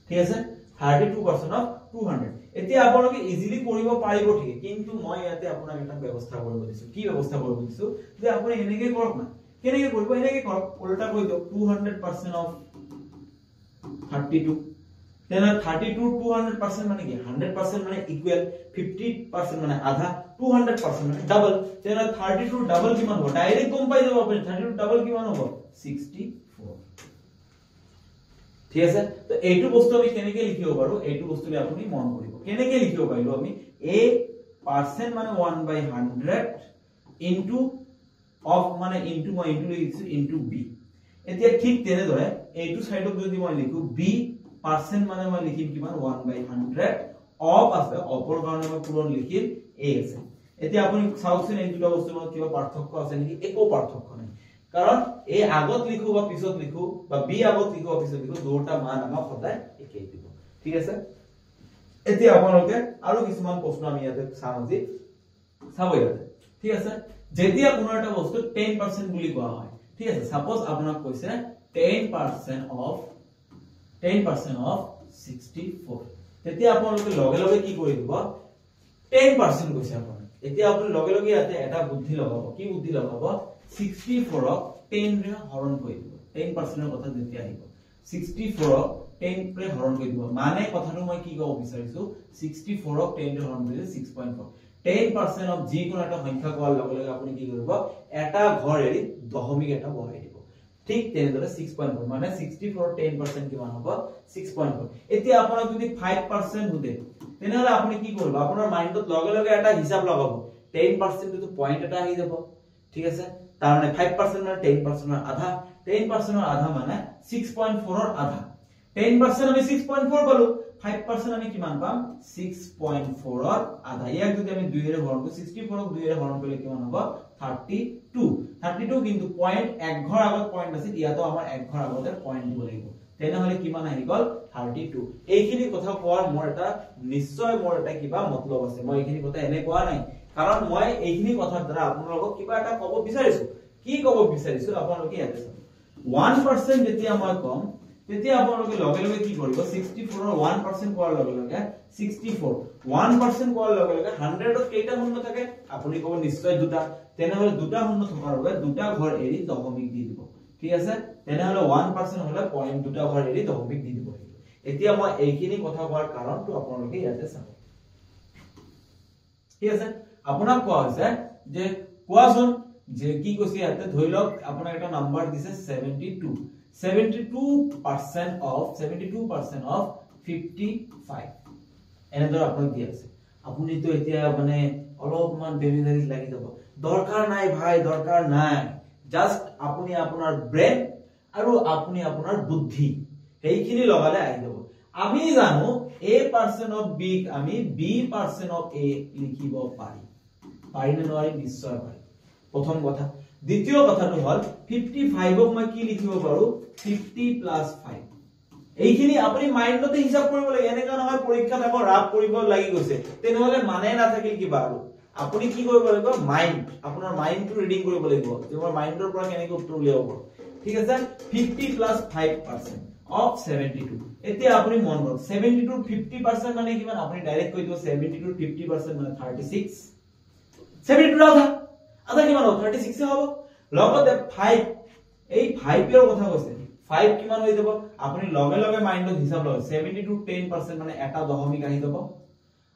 ঠিক আছে 32% of 200 এতিয়া আপোনালোকে ইজিলি কৰিব পাৰিব ঠিক কিন্তু মই ইয়াতে আপোনাক এটা ব্যৱস্থা কৰিব দিছো কি ব্যৱস্থা কৰিব দিছো যে আপুনি এনেকৈ কৰক না কেনেকৈ কৰিব এনেকৈ কৰক উল্টা কৈ দিয়ক 200% of 32 তেনে 32 200% মানে কি 100% মানে ইকুৱেল 50% মানে আধা 200% মানে ডাবল তেনে 32 ডাবল কিমান হ'ব ডাইৰেক্ট গম পাই যাব আপুনি 32 ডাবল কিমান হ'ব 64 ঠিক আছে তো এইটো বস্তু আমি কেনেকৈ লিখিব পাৰো এইটো বস্তু আপুনি মন কৰিব কেনেকৈ লিখিব পাৰিলো আমি a পার্সেন্ট মানে 1/100 ইনটু অফ মানে ইনটু মই ইনটু লিখিছো ইনটু b এতিয়া ঠিক তেনেদৰে এইটো সাইডত যদি মই লিখো b পাৰ্সেন্ট মানে মই লিখিম কিমান 1/100 অফ আছে অপৰ কাৰণে মই পুৰণ লিখিম a আছে এতিয়া আপুনি চাওকচোন এই দুটা বস্তুৰ মাজত কিবা পাৰ্থক্য আছে নেকি একো পাৰ্থক্য নাই কাৰণ a আগত লিখো বা পিছত লিখো বা b আগত লিখো বা পিছত লিখো দুটা মান আমাক সদায় একেই দিব ঠিক আছে এতিয়া আপোনালোকে আৰু কিছুমান প্ৰশ্ন আমি ইয়াতে চাম আজি চাব ইয়াতে ঠিক আছে যেতিয়া কোনো এটা বস্তু 10% বুলি কোৱা হয় ঠিক আছে সাপোজ আপোনাক কৈছে 10% of 64 তেতিয়া আপোনালোকে লগে লগে কি কৰি দিব 10% কৈছে আপোনাক এতিয়া আপুনি লগে লগে ইয়াতে এটা বুদ্ধি লগাব কি বুদ্ধি লগাব 64 ক 10 ৰে হৰণ কৰি দিব 10% ৰ কথা যেতিয়া আহিব 64 ক 10 ৰে হৰণ কৰি দিব মানে কথাটো মই কি ক'ব বিচাৰিছো 64 ক 10 ৰে হৰণ কৰিলে 6.4 10% অফ যি কোনো এটা সংখ্যা কোৱাৰ লগে লগে আপুনি কি কৰিব এটা ঘৰ এৰি দশমিক এটা বহাই দিব ঠিক তেনেদৰে 6.4 মানে 64 10% কিমান হ'ব 6.4 এতিয়া আপোনাক যদি 5% হতে তেনেহলে আপুনি কি কৰিব আপোনাৰ মাইন্ডত লগে লগে এটা হিসাব লগাব 10% তো পয়েন্ট এটা আহি যাব ঠিক আছে তাৰ মানে 5% মানে 10% ৰ আধা 10% ৰ আধা মানে 6.4 ৰ আধা 10% আমি 6.4 পালো 5% আমি কিমান পাম 6.4 ৰ আধা ইয়াক যদি আমি 2 ৰে হৰণ কৰো 64 ক 2 ৰে হৰণ কৰিলে কিমান হ'ব 32 কিন্তু পয়েন্ট এক ঘৰ আগত পয়েন্ট আছে ইয়াতো আমাৰ এক ঘৰ আগতে পয়েন্ট দিব লাগিব তেনেহলে কিমান আহি গল 32 এইখিনি কথা কোৱাৰ মোৰ এটা নিশ্চয় মোৰ এটা কিবা মতলব আছে মই এইখিনি কথা এনে কোৱা নাই কাৰণ মই এইখিনি কথাৰ দ্বাৰা আপোনালোকক কিবা এটা ক'ব বিচাৰিছো কি ক'ব বিচাৰিছো আপোনালোকে ইয়াতে চাওক 1% যেতিয়া মই কম তেতিয়া আপোনালোকে লগে লগে কি কৰিব 64 ৰ 1% কোৱাৰ লগে লগে 64 1% কোৱাৰ লগে লগে 100 ত কেইটা শূন্য থাকে আপুনি ক'ব নিশ্চয় দুটা তেনেহলে দুটা শূন্য থকাৰ বাবে দুটা ঘৰ এৰি দশমিক দি দিব ঠিক আছে তেনেহলে 1% হলে পয়েন্ট দুটা ঘৰ এৰি দশমিক দি দিব এতিয়া মই এইখিনি কথা কোৱাৰ কাৰণটো আপোনালোকে ইয়াতে চাওক ঠিক আছে আপোনাক কোৱা হৈছে যে কোৱাচোন যে কি কৈছে ইয়াতে ধৰি লওক আপোনাক এটা নাম্বাৰ দিছে 72% of 55 এনেদৰে আপোনাক দি আছে আপুনি তো এতিয়া মানে অলপমান বেমিজাৰি লাগি যাব দৰকাৰ নাই ভাই দৰকাৰ নাই জাস্ট আপুনি আপোনাৰ ব্ৰেন আৰু আপুনি আপোনাৰ বুদ্ধি এইখিনি লগালে আহি যাব আমি জানো a% of b আমি b% of a লিখিব পাৰি পাৰিনে নোৱাৰি নিশ্চয় পাৰি প্ৰথম কথা দ্বিতীয় কথাটো হল 55 ক মই কি লিখিব পাৰো 50 plus 5 এইখিনি আপুনি মাইন্ডতে হিসাব কৰিব লাগে এনেকা নহয় পৰীক্ষাত আকৌ ৰাপ কৰিব লাগি গৈছে তেনেহলে মানে না থাকিল কিবা আৰু আপুনি কি কৰিব লাগিব মাইন্ড আপোনাৰ মাইন্ডটো ৰিডিং কৰিব লাগিব তোমাৰ মাইন্ডৰ পৰা কেনেকৈ উত্তৰ উলিয়াব ঠিক আছে 50 plus 5% of 72 এতিয়া আপুনি মন কৰক 72 50% মানে কিমান আপুনি ডাইৰেক্ট কৈ দিব 72 50% মানে 36 72 আধা কিমান হ'ব 36 হ'ব লগতে 5 এই 5 এর কথা কৈছে 5 কিমান হৈ যাব আপুনি লগে লগে মাইন্ডত হিসাব লয় 70 to 10% মানে এটা দশমিক আহি যাব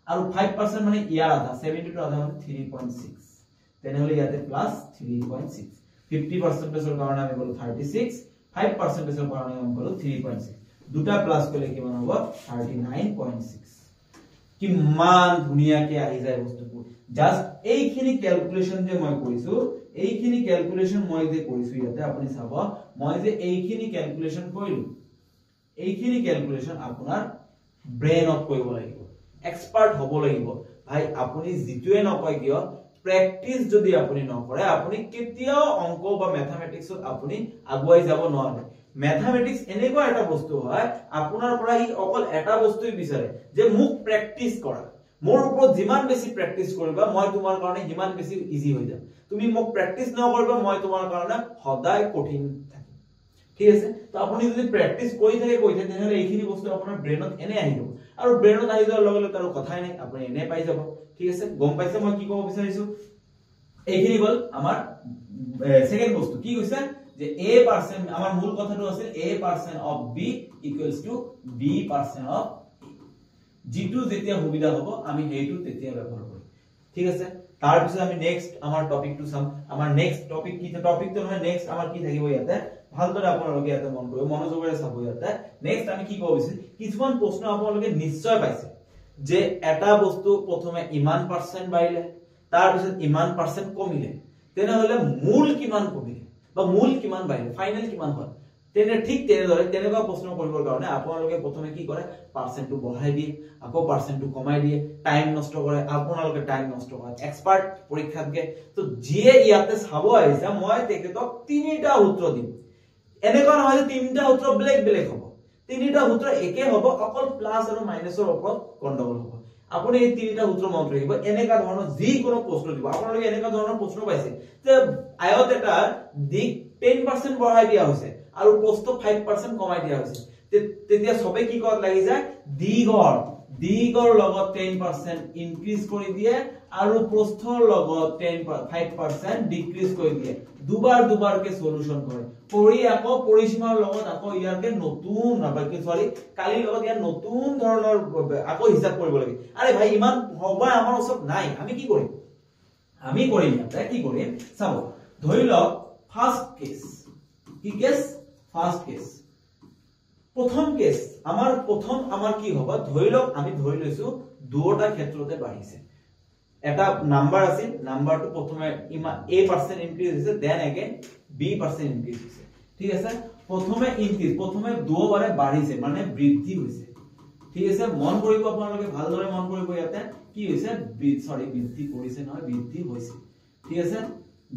আৰু 5% মানে ইয়াৰ আধা 70 to আধা মানে 3.6 তেনেহলে ইয়াতে প্লাস 3.6 50% এর কারণে আমি বলো 36 5% এর কারণে আমি বলো 3.6 দুটা প্লাস করলে কিমান হ'ব 39.6 কিমান ধুনিয়াকে আহি যায় বস্তুটো জাস্ট এইখিনি ক্যালকুলেশন যে মই কৰিছো এইখিনি ক্যালকুলেশন মই যে কৰিছো ইয়াতে আপুনি চাব মই যে এইখিনি ক্যালকুলেশন কৰিলো এইখিনি ক্যালকুলেশন আপোনাৰ ব্ৰেইনত কৰিব লাগিব এক্সপাৰ্ট হ'ব লাগিব ভাই আপুনি জিতুৱে নকয় কিয় প্ৰ্যাকটিস যদি আপুনি নকৰে আপুনি কেতিয়াও অংক বা ম্যাথমেটিক্সত আপুনি আগুৱাই যাব নোৱাৰে ম্যাথমেটিক্স এনেকুৱা এটা বস্তু হয় আপোনাৰ পৰা ই অকল এটা বস্তুই বিচাৰে যে মোক প্ৰ্যাকটিস কৰা মোৰ ওপৰত যিমান বেছি প্ৰ্যাকটিস কৰিবা মই তোমাৰ কাৰণে যিমান বেছি ইজি হৈ যাম তুমি মোক প্ৰ্যাকটিস নকৰিবা মই তোমাৰ কাৰণে সদায় কঠিন থাকিম ঠিক আছে তো আপুনি যদি প্ৰ্যাকটিস কৰি থাকে তেনেহলে এইখিনি বস্তু আপোনাৰ ব্ৰেইনত এনে আহি যাব আৰু ব্ৰেইনত আহি যোৱাৰ লগে লগে তাৰ কথাই নাই আপুনি এনে পাই যাব ঠিক আছে গম পাইছে মই কি ক'ব বিচাৰিছো এইখিনি বল আমাৰ সেকেন্ড বস্তু কি কৈছে যে a% আমাৰ মূল কথাটো আছিল a% of b equals to b% of g2 যেতিয়া সুবিধা হ'ব আমি হেইটো তেতিয়া ব্যৱহাৰ কৰিম ঠিক আছে তাৰ পিছত আমি নেক্সট আমাৰ টপিকটো চাম আমাৰ নেক্সট টপিক কি টপিকটো নহয় নেক্সট আমাৰ কি থাকিব ইয়াতে ভালদৰে আপোনালোকে ইয়াতে মন কৰিব মনোযোগৰে চাব ইয়াতে নেক্সট আমি কি ক'ব বিচাৰিম কিছুমান প্ৰশ্ন আপোনালোকে নিশ্চয় পাইছে যে এটা বস্তু প্ৰথমে ইমান পাৰ্সেন্ট বাঢ়িলে তাৰ পিছত ইমান পার্সেন্ট কমিলে তেনেহলে মূল কিমান কমিলে বা মূল কিমান বাঢ়িলে ফাইনাল কিমান হ'ল তেনে ঠিক তেনেদৰে তেনেকুৱা প্ৰশ্ন কৰিবৰ কাৰণে আপোনালোকে প্ৰথমে কি কৰে পাৰ্সেন্টটো বঢ়াই দিয়ে আকৌ পাৰ্সেন্টটো কমাই দিয়ে টাইম নষ্ট কৰে আপোনালোকে টাইম নষ্ট কৰে এক্সপাৰ্ট পৰীক্ষাতকে তো যিয়ে ইয়াতে চাব আহিছে মই তেখেতক তিনিটা সূত্ৰ দিম এনেকুৱা নহয় যে তিনিটা সূত্ৰ বেলেগ বেলেগ হ'ব তিনিটা সূত্ৰ একে হ'ব অকল প্লাস আৰু মাইনাসৰ ওপৰত গণ্ডগোল হ'ব আপুনি এই তিনিটা সূত্ৰ মনত ৰাখিব এনেকা ধৰণৰ যি কোনো প্ৰশ্ন দিব আপোনালোকে এনেকা ধৰণৰ প্ৰশ্ন পাইছে যে আয়ত এটা দিক 10% বঢ়াই দিয়া হৈছে আৰু প্ৰস্থ 5% কমাই দিয়া হৈছে তেতিয়া সবে কি কত লাগি যায় দিগৰ লগত 10% ইনক্ৰিজ কৰি দিয়ে আৰু প্ৰস্থৰ লগত 5% ডিক্ৰিজ কৰি দিয়ে দুবাৰকে সলিউশন কৰে কৰি আকৌ পৰিসীমাৰ লগত আকৌ ইয়াৰকে নতুন নাবাকি সৰি কালিৰ লগত ইয়াৰ নতুন ধৰণৰ আকৌ হিসাব কৰিব লাগে আৰে ভাই ইমান সময় আমাৰ ওচৰত নাই আমি কি কৰিম আমি কৰিম এটা কি কৰিম চাব ধৰি লওক ফাৰ্স্ট কেস কি কেস ফাৰ্স্ট কেস প্ৰথম কেস আমাৰ কি হবে ধৰি লওক আমি ধৰি লৈছো দুটা ক্ষেত্ৰতে বাঢ়িছে এটা নাম্বার আছে নাম্বারটো প্রথমে a% ইনক্রিজ হৈছে দেন अगेन b% ইনক্রিজ হৈছে ঠিক আছে প্রথমে ইনক্রিজ প্রথমে দুবারে বাঢ়িছে মানে বৃদ্ধি হৈছে ঠিক আছে মন কৰিব আপোনালোকে ভালদৰে মন কৰিব ইয়াতে কি হৈছে বৃদ্ধি কৰিছে নহয় বৃদ্ধি হৈছে ঠিক আছে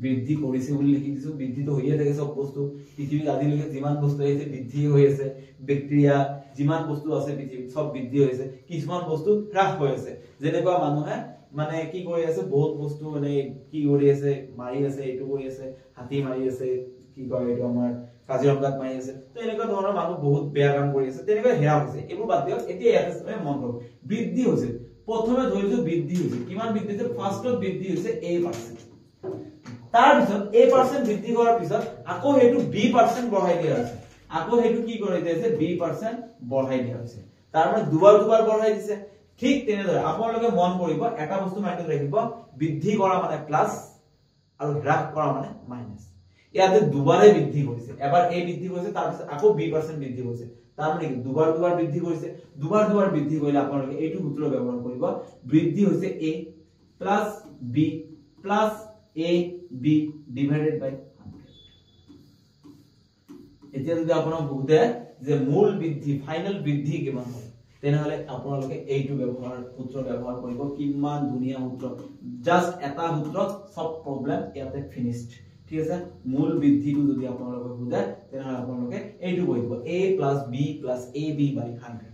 বৃদ্ধি কৰিছে বুলি লিখি দিছো বৃদ্ধি তো হৈয়ে থাকে সব বস্তু পৃথিৱীত আজিলৈকে যিমান বস্তু আছে বৃদ্ধি হৈ আছে ব্যাকটেৰিয়া যিমান বস্তু আছে পৃথিৱীত সব বৃদ্ধি হৈছে কিছুমান বস্তু হ্ৰাস হৈ আছে যেনেকুৱা মানুহে মানে কি কৰি আছে বহুত বস্তু মানে কি কৰি আছে মাৰি আছে এটো কৰি আছে হাতী মাৰি আছে কি কয় এটো আমাৰ কাজিৰঙাত মাৰি আছে তো এনেকুৱা ধৰণৰ মানুহ বহুত বেয়া কাম কৰি আছে তেনেকুৱা হেৰা হৈছে এইবোৰ বাদ দিয়ক এতিয়া ইয়াতে মন কৰক বৃদ্ধি হৈছে প্ৰথমে ধৰিছো বৃদ্ধি হৈছে কিমান বৃদ্ধি হৈছে ফাৰ্ষ্টত বৃদ্ধি হৈছে a% তাৰ পিছত a% বৃদ্ধি কৰাৰ পিছত আকৌ হেতু b% বঢ়াই দিয়া হৈছে আকৌ হেতু কি কৰি দিছে b% বঢ়াই দিয়া হৈছে তাৰ মানে দুবাৰ বঢ়াই দিছে ঠিক তেনেদৰে আপোনালোকে মন কৰিব এটা বস্তু মাইন্ডত ৰাখিব বৃদ্ধি কৰা মানে প্লাস আৰু হ্ৰাস কৰা মানে মাইনাস ইয়াতে দুবাৰে বৃদ্ধি কৰিছে এবাৰ a বৃদ্ধি কৰিছে তাৰ পিছত আকৌ b% বৃদ্ধি কৰিছে তাৰ মানে কি দুবাৰ বৃদ্ধি কৰিছে দুবাৰ বৃদ্ধি কৰিলে আপোনালোকে এইটো সূত্ৰ ব্যৱহাৰ কৰিব বৃদ্ধি হৈছে a plus b plus ab divided by 100 এতিয়া যদি আপোনাক বুঝে যে মূল বৃদ্ধি ফাইনাল বৃদ্ধি কিমান হয় তেনেহলে আপোনালোকে এইটো সূত্ৰ ব্যৱহাৰ কৰিব কিমান ধুনিয়া সূত্ৰ জাস্ট এটা সূত্ৰ সব প্ৰবলেম ইয়াতে ফিনিশড ঠিক আছে মূল বৃদ্ধিটো যদি আপোনালোকে বুঝে তেনেহলে আপোনালোকে এইটো কৰিব a + b + ab by 100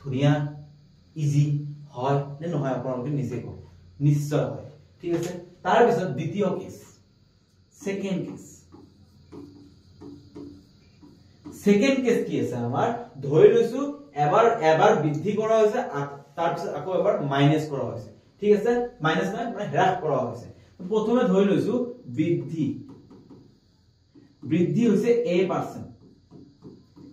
ধুনিয়া ইজি হয় নে নহয় আপোনালোকে নিজে কওক নিশ্চয় হয় ঠিক আছে তাৰ পিছত দ্বিতীয় কেস সেকেন্ড কেস কি আছে আমাৰ ধৰি লৈছো এবাৰ বৃদ্ধি কৰা হৈছে তাৰ পিছত আকৌ এবাৰ মাইনাস কৰা হৈছে ঠিক আছে মাইনাস মানে হ্ৰাস কৰা হৈছে প্ৰথমে ধৰি লৈছো বৃদ্ধি হৈছে a%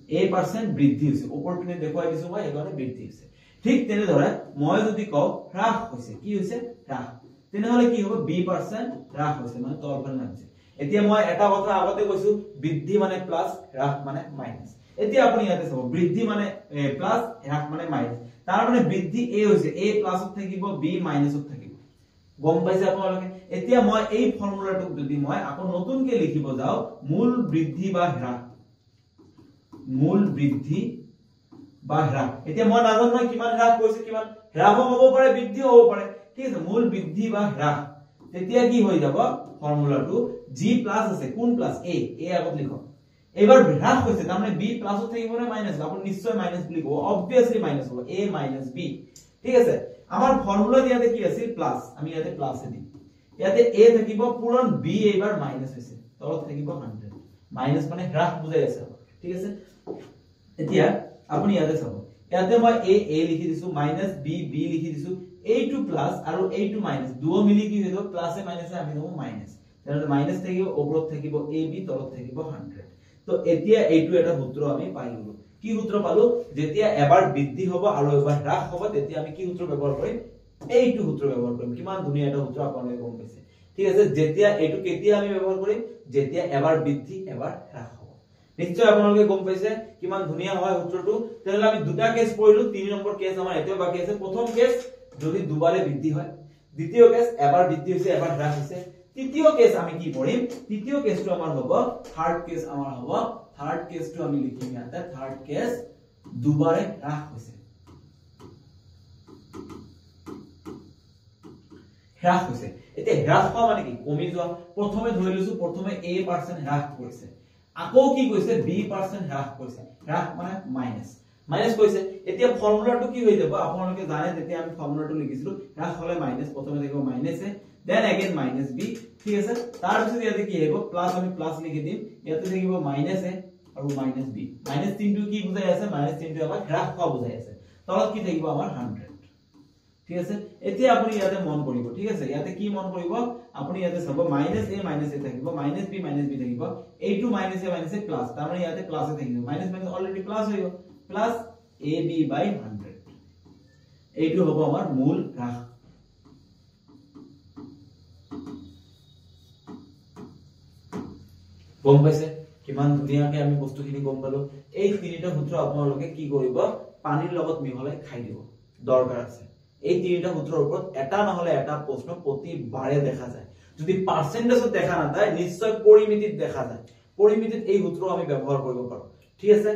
a% বৃদ্ধি হৈছে ওপৰ পিনে দেখুৱাই দিছো মই একাৰণে বৃদ্ধি হৈছে ঠিক তেনে ধৰে মই যদি কও হ্ৰাস হৈছে কি হৈছে হ্ৰাস তেনে হলে কি হ'ব b% হ্ৰাস হৈছে মানে তলফালে নামিছে এতিয়া মই এটা কথা আগতে কৈছো বৃদ্ধি মানে প্লাস হ্ৰাস মানে মাইনাস এতিয়া আপুনি ইয়াতে চাব বৃদ্ধি মানে প্লাস হ্ৰাস মানে মাইনাস তাৰ মানে বৃদ্ধি a হৈছে a প্লাসত থাকিব b মাইনাসত থাকিব গম পাইছে আপোনালোকে এতিয়া মই এই ফৰ্মুলাটোক যদি মই আকৌ নতুনকে লিখিব যাও মূল বৃদ্ধি বা হ্ৰাস এতিয়া মই নাজানো নহয় কিমান হ্ৰাস কৰিছে কিমান হ্ৰাস হ'ব পাৰে বৃদ্ধি হ'ব পাৰে ঠিক আছে মূল বৃদ্ধি বা হ্ৰাস তেতিয়া কি হৈ যাব ফৰ্মুলাটো g প্লাস আছে কোন প্লাস a আগত লিখক এবাৰ হ্ৰাস হৈছে তাৰ মানে b প্লাসত থাকিব নে মাইনাস আপুনি নিশ্চয় মাইনাস বুলি কব অবভিয়াসলি মাইনাস হ'ব a - b ঠিক আছে আমাৰ ফৰ্মুলা ইয়াতে কি আছিল প্লাস আমি ইয়াতে প্লাস দিম ইয়াতে a থাকিব পূৰণ b এবাৰ মাইনাস হৈছে তলত থাকিব 100 মাইনাস মানে হ্ৰাস বুজাই আছে ঠিক আছে এতিয়া আপুনি ইয়াতে চাব ইয়াতে মই a লিখি দিছো মাইনাস b লিখি দিছো a2 প্লাস আৰু a2 মাইনাস দুও মিলি কি হৈ যাব প্লাসে মাইনাসে আমি নব মাইনাস তেনে মাইনাস থাকিব ওপৰত থাকিব ab তলত থাকিব 100 তো এতিয়া এইটো এটা সূত্ৰ আমি পাই গলো কি সূত্ৰ পালো যেতিয়া এবাৰ বৃদ্ধি হ'ব আৰু এবাৰ হ্ৰাস হ'ব তেতিয়া আমি কি সূত্ৰ ব্যৱহাৰ কৰিম এইটো সূত্ৰ ব্যৱহাৰ কৰিম কিমান ধুনীয়া এটা সূত্ৰ আপোনালোকে গম পাইছে ঠিক আছে যেতিয়া এইটো কেতিয়া আমি ব্যৱহাৰ কৰিম যেতিয়া এবাৰ বৃদ্ধি এবাৰ হ্ৰাস হ'ব নিশ্চয় আপোনালোকে গম পাইছে কিমান ধুনীয়া হয় সূত্ৰটো তেনে আমি দুটা কেস পঢ়িলো 3 নম্বৰ কেস আমাৰ এতিয়াও বাকি আছে প্ৰথম কেস যদি দুবাৰে বৃদ্ধি হয় দ্বিতীয় কেস এবাৰ বৃদ্ধি হৈছে এবাৰ হ্ৰাস হৈছে তৃতীয় কেস আমি কি পঢ়িম তৃতীয় কেসটো আমাৰ হ'ব থাৰ্ড কেস আমাৰ হ'ব থাৰ্ড কেসটো আমি লিখিম ইয়াতে থাৰ্ড কেস দুবাৰে হ্ৰাস হৈছে হ্ৰাস হৈছে এতিয়া হ্ৰাস হোৱা মানে কি কমি যোৱা প্ৰথমে ধৰি লৈছো প্ৰথমে a% হ্ৰাস কৰিছে আকৌ কি কৈছে b% হ্ৰাস কৰিছে হ্ৰাস মানে মাইনাস কৈছে এতিয়া ফৰ্মুলাটো কি হৈ যাব আপোনালোকে জানে যেতিয়া আমি ফৰ্মুলাটো লিখিছিলো হ্ৰাস হলে মাইনাস প্ৰথমে থাকিব মাইনাস এ দেন अगेन মাইনাস b ঠিক আছে তাৰ পিছত ইয়াতে কি হ'ব প্লাস আমি প্লাস লিখি দিম ইয়াতে থাকিব মাইনাস a আৰু মাইনাস b মাইনাস চিহ্নটো কি বুজাই আছে মাইনাস চিহ্নটো আমাৰ হ্ৰাস হোৱা বুজাই আছে তলত কি থাকিব আমাৰ 100 ঠিক আছে এতিয়া আপুনি ইয়াতে মন কৰিব ঠিক আছে ইয়াতে কি মন কৰিব আপুনি ইয়াতে চাব মাইনাস a থাকিব মাইনাস b থাকিব a2 মাইনাস a প্লাস তাৰ মানে ইয়াতে প্লাস থাকিব মাইনাস অলৰেডি প্লাস হৈ গ'ল প্লাস ab/100 এইটো হ'ব আমাৰ মূল হ্ৰাস গম পাইছে কিমান ধুনীয়াকৈ আমি বস্তুখিনি গম পালো এই তিনিটা সূত্ৰ আপোনালোকে কি কৰিব পানীৰ লগত মিহলাই খাই দিব দৰকাৰ আছে এই তিনিটা সূত্ৰৰ ওপৰত এটা নহলে এটা প্ৰশ্ন প্ৰতিবাৰে দেখা যায় যদি পাৰ্চেন্টেজত দেখা নাযায় নিশ্চয় পৰিমিতিত দেখা যায় পৰিমিতিত এই সূত্ৰ আমি ব্যৱহাৰ কৰিব পাৰো ঠিক আছে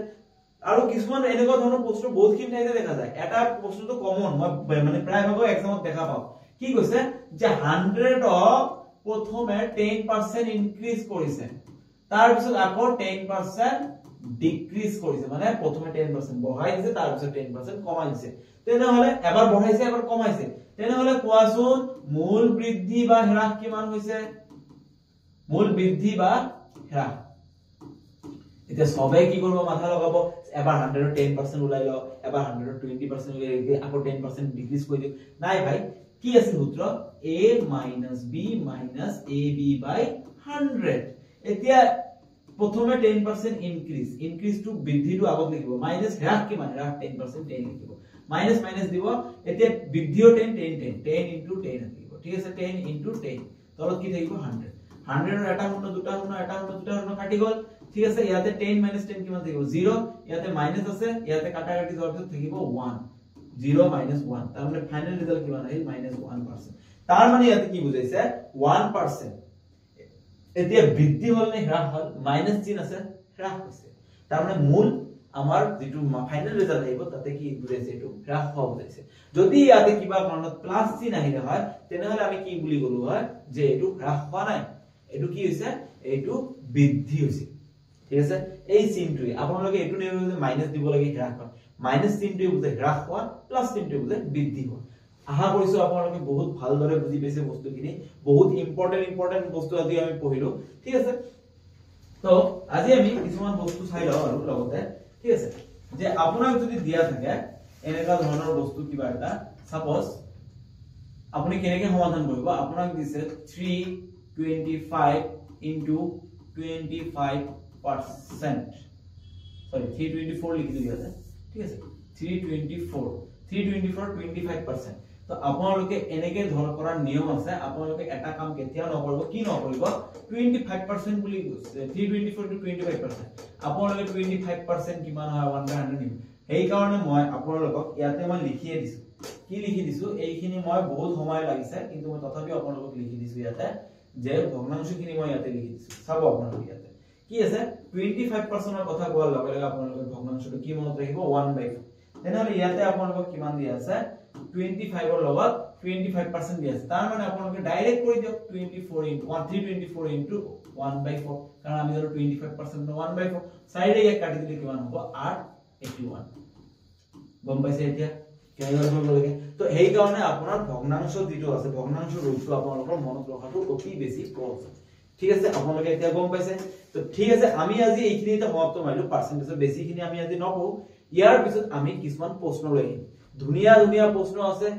আৰু কিছুমান এনেকুৱা ধৰণৰ প্ৰশ্ন বহুতখিনি ঠাইতে দেখা যায় এটা প্ৰশ্নটো কমন মই মানে প্ৰায় ভাগ এক্সামত দেখা পাও কি কৈছে যে 100 অফ প্ৰথমে 10% ইনক্ৰিজ কৰিছে তাৰ পিছত আকৌ 10% ডিক্ৰিজ কৰিছে মানে প্ৰথমে 10% বঢ়াই দিছে তাৰ পিছত 10% কমাই দিছে তেনে হলে এবাৰ বঢ়াইছে এবাৰ কমাইছে তেনে হলে কোৱাচোন মূল বৃদ্ধি বা হ্ৰাস কিমান হৈছে মূল বৃদ্ধি বা হ্ৰাস এতিয়া সবে কি কৰিব মাথা লগাব এবাৰ 100 ৰ 10% উলাই লও এবাৰ 100 ৰ 20% উলাই দি আকৌ 10% ডিক্ৰিজ কৰি দিও নাই ভাই কি আছে সূত্ৰ a - b - ab/100 এতিয়া প্ৰথমে 10% ইনক্ৰিজ টু বৃদ্ধিটো আগত লিখিব মাইনাস হ্ৰাস কিমান হ্ৰাস 10% 10 লিখিব মাইনাস মাইনাস দিব এতিয়া বৃদ্ধিও 10 থাকিব ঠিক আছে 10 তলত কি থাকিব 100 100 ৰ এটা শূন্য দুটা শূন্য কাটি গল ঠিক আছে ইয়াতে 10 - 10 কিমান থাকিব 0 ইয়াতে মাইনাস আছে ইয়াতে কাটা কাটি যোৱাৰ পিছত থাকিব 1 0 - 1 তাৰ মানে ফাইনাল ৰিজাল্ট কিমান আহিল -1% তাৰ মানে ইয়াতে কি বুজাইছে 1% এতিয়া বৃদ্ধি হল নে হ্ৰাস হল মাইনাস চিহ্ন আছে হ্ৰাস হৈছে তাৰ মানে মূল আমাৰ যেটো ফাইনাল ৰিজাল্ট আহিব তাতে কি বুজাইছে এটো হ্ৰাস হোৱা বুজাইছে যদি ইয়াতে কিবা কাৰণত প্লাস চিহ্ন আহিলে হয় তেনেহলে আমি কি বুলি গলো হয় যে এটো হ্ৰাস হোৱা নাই এটো কি হৈছে এটো বৃদ্ধি হৈছে ঠিক আছে এই চিহ্নটোই আপোনালোকে এটো নেবে যে মাইনাস দিব লাগে হ্ৰাস হয় মাইনাস চিহ্নটোই বুজায় হ্ৰাস হোৱা প্লাস চিহ্নটোই বুজায় বৃদ্ধি হোৱা আশা কৰিছো আপোনালোকে বহুত ভালদৰে বুজি পাইছে বস্তুখিনি বহুত ইম্পৰ্টেন্ট বস্তু আজি আমি পঢ়িলো ঠিক আছে তো আজি আমি কিছুমান বস্তু চাই লও আৰু লগতে ঠিক আছে যে আপোনাক যদি দিয়া থাকে এনেকা ধৰণৰ বস্তু কিবা এটা সাপোজ আপুনি কেনেকৈ সমাধান কৰিব আপোনাক দিছে 325 * 25% সরি 324 লিখি দিও ইয়াতে ঠিক আছে 324 25%। তো আপোনালোকে এনেকে ধৰ কৰাৰ নিয়ম আছে আপোনালোকে এটা কাম কেতিয়া নকৰিব কি নকৰিব 25% বুলি 324 to 25% আপোনালোকে 25% কিমান হয় 1/100 নিম এই কাৰণে মই আপোনালোকক ইয়াতে মই লিখিয়ে দিছো কি লিখি দিছো এইখিনি মই বহুত সময় লাগিছে কিন্তু মই তথাপি আপোনালোকক লিখি দিছো ইয়াতে যে ভগ্নাংশখিনি মই ইয়াতে লিখি দিছো চাব আপোনালোকে ইয়াতে কি আছে 25% ৰ কথা কোৱাৰ লগে লগে আপোনালোকে ভগ্নাংশটো কি মনত ৰাখিব 1/4 তেনেহলে ইয়াতে আপোনালোকক কিমান দিয়া আছে 25 ৰ লগত 25% দিয়া আছে তাৰ মানে আপোনালোকে ডাইৰেক্ট কৰি দিয়ক 24 into 324 into 1/4 কাৰণ আমি ধৰো 25% ন 1/4 সাইডে এক কাটি দিলে কিমান হ'ব 881 গম পাইছে এতিয়া কেনেকৈ কৰিব লাগে তো এই কাৰণে আপোনাৰ ভগ্নাংশ যেটো আছে ভগ্নাংশ ৰূপটো আপোনালোকৰ মনত ৰখাটো অতি বেছি প্ৰয়োজন ঠিক আছে আপোনালোকে এতিয়া গম পাইছে তো ঠিক আছে আমি আজি এইখিনিতে সমাপ্ত মাৰিলো পাৰ্সেন্টেজৰ বেছিখিনি আমি আজি নকৰো ইয়াৰ পিছত আমি কিছুমান প্ৰশ্ন লৈ আহিম ধুনিয়া ধুনিয়া প্ৰশ্ন আছে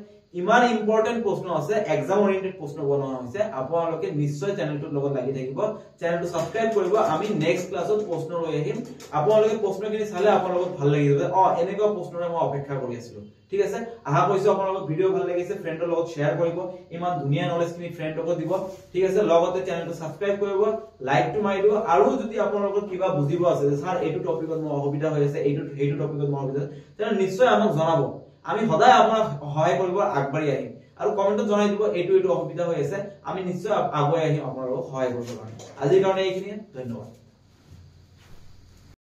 ইমান ইম্পৰ্টেন্ট প্ৰশ্ন আছে এক্সাম ওৰিয়েন্টেড প্ৰশ্ন বনোৱা হৈছে আপোনালোকে নিশ্চয় চেনেলটোৰ লগত লাগি থাকিব চেনেলটো সাবস্ক্ৰাইব কৰিব আমি নেক্সট ক্লাছত প্ৰশ্ন লৈ আহিম আপোনালোকে প্ৰশ্নখিনি চালে আপোনালোকক ভাল লাগিব এনেকুৱা প্ৰশ্নৰে মই অপেক্ষা কৰি আছিলো ঠিক আছে আহা কৈছো আপোনালোকক ভিডিও ভাল লাগিছে ফ্ৰেণ্ডৰ লগত শেয়াৰ কৰিব ইমান ধুনিয়া নলেজখিনি ফ্ৰেণ্ডকো দিব ঠিক আছে লগতে চেনেলটো সাবস্ক্ৰাইব কৰিব লাইকটো মাৰি দিব আৰু যদি আপোনালোকৰ কিবা বুজিব আছে যে স্যাৰ এইটো টপিকত মই অসুবিধা হৈ আছে এইটো টপিকত মই অসুবিধা তেনে নিশ্চয় আমাক জনাব আমি সদায় আপোনাক সহায় কৰিব আগবাঢ়ি আহিম আৰু কমেন্টত জনাই দিব এইটো অসুবিধা হৈ আছে আমি নিশ্চয় আগুৱাই আহিম আপোনালোকক সহায় কৰিব কাৰণে আজিৰ কাৰণে এইখিনি ধন্যবাদ